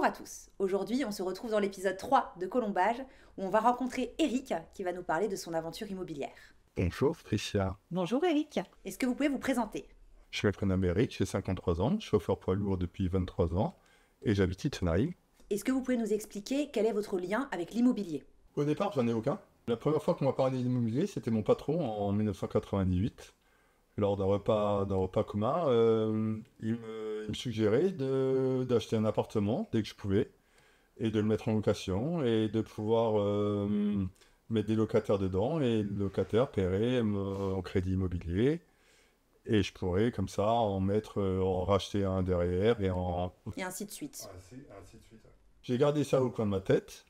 à tous. Aujourd'hui, on se retrouve dans l'épisode 3 de Colombage où on va rencontrer Eric qui va nous parler de son aventure immobilière. Bonjour Tricia, Bonjour Eric. Est-ce que vous pouvez vous présenter? je m'appelle Eric, j'ai 53 ans, chauffeur poids lourd depuis 23 ans et j'habite Itzenheim. Est-ce que vous pouvez nous expliquer quel est votre lien avec l'immobilier? Au départ, j'en ai aucun. La première fois qu'on m'a parlé d'immobilier, c'était mon patron en 1998. Lors d'un repas commun, il me suggérait d'acheter un appartement dès que je pouvais et de le mettre en location et de pouvoir mettre des locataires dedans et le locataire paierait en crédit immobilier et je pourrais comme ça en racheter un derrière Et ainsi de suite. ainsi de suite. J'ai gardé ça au coin de ma tête.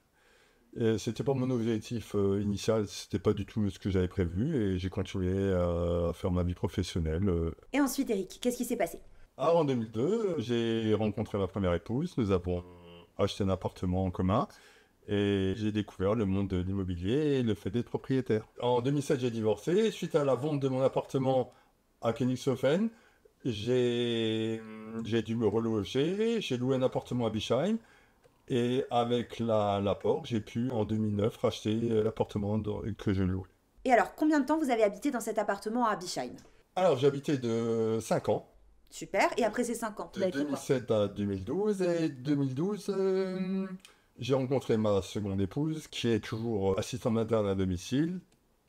C'était pas mon objectif initial, c'était pas du tout ce que j'avais prévu et j'ai continué à faire ma vie professionnelle. Et ensuite Eric, qu'est-ce qui s'est passé? Alors en 2002, j'ai rencontré ma première épouse, nous avons acheté un appartement en commun et j'ai découvert le monde de l'immobilier et le fait d'être propriétaire. En 2007, j'ai divorcé. Suite à la vente de mon appartement à Königshofen, j'ai dû me reloger, j'ai loué un appartement à Bischheim. Et avec l'apport, j'ai pu en 2009 racheter l'appartement que je louais. Et alors, combien de temps vous avez habité dans cet appartement à Bischheim? Alors j'ai habité de 5 ans, Super, et après ces 5 ans, vous de avez fait quoi? 2007 à 2012. Et 2012, j'ai rencontré ma seconde épouse qui est toujours assistante maternelle à domicile.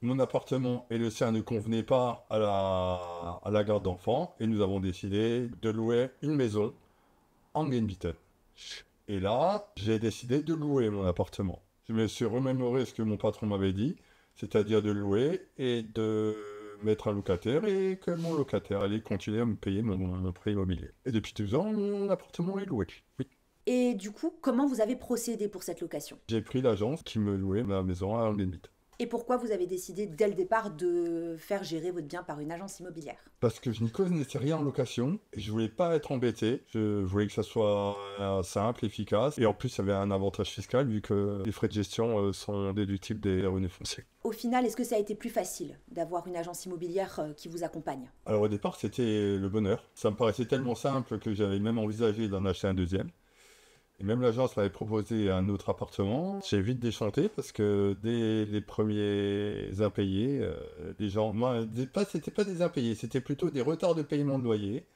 Mon appartement et le sien ne convenaient pas à la garde d'enfants et nous avons décidé de louer une maison en Glenbitten. Et là, j'ai décidé de louer mon appartement. Je me suis remémoré ce que mon patron m'avait dit, c'est-à-dire de louer et de mettre un locataire et que mon locataire allait continuer à me payer mon prêt immobilier. Et depuis 2 ans, mon appartement est loué. Oui. Et du coup, comment vous avez procédé pour cette location? J'ai pris l'agence qui me louait ma maison à Glenbitten. Et pourquoi vous avez décidé dès le départ de faire gérer votre bien par une agence immobilière? Parce que je n'y connaissais rien en location et je voulais pas être embêté. Je voulais que ça soit simple, efficace et en plus ça avait un avantage fiscal vu que les frais de gestion sont déductibles des revenus fonciers. Au final, est-ce que ça a été plus facile d'avoir une agence immobilière qui vous accompagne? Alors au départ c'était le bonheur. Ça me paraissait tellement simple que j'avais même envisagé d'en acheter un deuxième. Et même l'agence m'avait proposé un autre appartement. J'ai vite déchanté parce que dès les premiers impayés, des gens, moi, c'était pas des impayés, c'était plutôt des retards de paiement de loyer.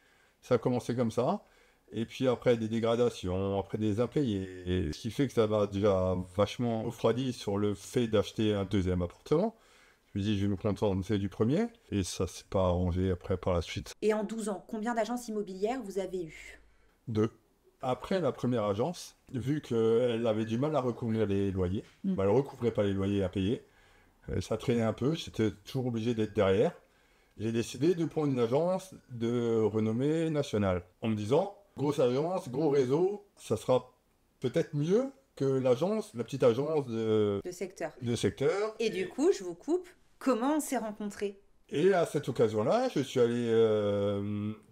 Ça a commencé comme ça. Et puis après des dégradations, après des impayés. Et ce qui fait que ça m'a déjà vachement refroidi sur le fait d'acheter un deuxième appartement. Je me dis, je vais me contenter du premier. Et ça s'est pas arrangé après par la suite. Et en 12 ans, combien d'agences immobilières vous avez eu? 2. Après la première agence, vu qu'elle avait du mal à recouvrir les loyers, elle ne recouvrait pas les loyers à payer, ça traînait un peu, j'étais toujours obligé d'être derrière. J'ai décidé de prendre une agence de renommée nationale, en me disant, grosse agence, gros réseau, ça sera peut-être mieux que la petite agence De secteur. de secteur. Et du coup, je vous coupe, comment on s'est rencontrés? Et à cette occasion-là, je suis allé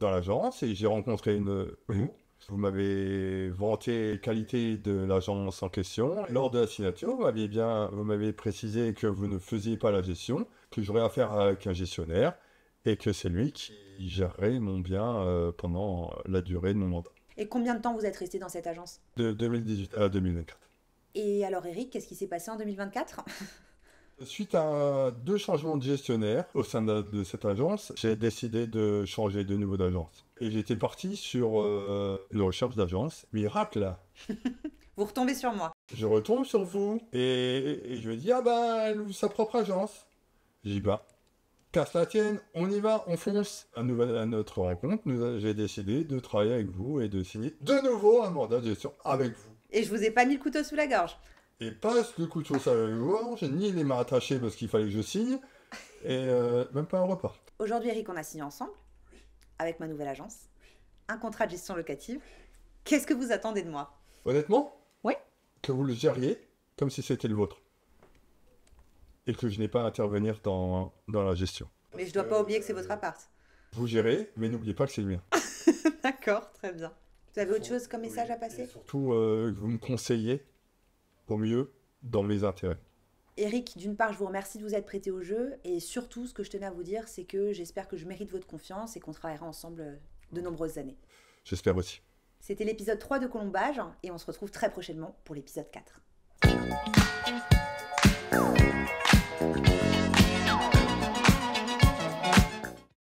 dans l'agence et j'ai rencontré Vous m'avez vanté les qualités de l'agence en question. Lors de la signature, vous m'avez précisé que vous ne faisiez pas la gestion, que j'aurais affaire avec un gestionnaire et que c'est lui qui gérerait mon bien pendant la durée de mon mandat. Et combien de temps vous êtes resté dans cette agence? De 2018 à 2024. Et alors Eric, qu'est-ce qui s'est passé en 2024? Suite à 2 changements de gestionnaire au sein de cette agence, j'ai décidé de changer de niveau d'agence. Et j'étais parti sur une recherche d'agence. Miracle! Vous retombez sur moi. Je retombe sur vous et je me dis, ah ben, elle ouvre sa propre agence. J'y vais. Casse la tienne, on y va, on fonce. À notre rencontre, j'ai décidé de travailler avec vous et de signer de nouveau un mandat de gestion avec vous. Et je vous ai pas mis le couteau sous la gorge. Et passe le couteau sur la gorge, ni les mains attachées parce qu'il fallait que je signe, et même pas un repas. Aujourd'hui Eric, on a signé ensemble, avec ma nouvelle agence, un contrat de gestion locative. Qu'est-ce que vous attendez de moi? Honnêtement, Oui. que vous le gériez comme si c'était le vôtre. Et que je n'ai pas à intervenir dans la gestion. Mais je dois pas oublier que c'est votre appart. Vous gérez, mais n'oubliez pas que c'est le mien. D'accord, très bien. Vous avez autre chose comme message à passer? Surtout que vous me conseillez au mieux dans mes intérêts. Eric, d'une part, je vous remercie de vous être prêté au jeu. Et surtout, ce que je tenais à vous dire, c'est que j'espère que je mérite votre confiance et qu'on travaillera ensemble de nombreuses années. J'espère aussi. C'était l'épisode 3 de Colombage et on se retrouve très prochainement pour l'épisode 4.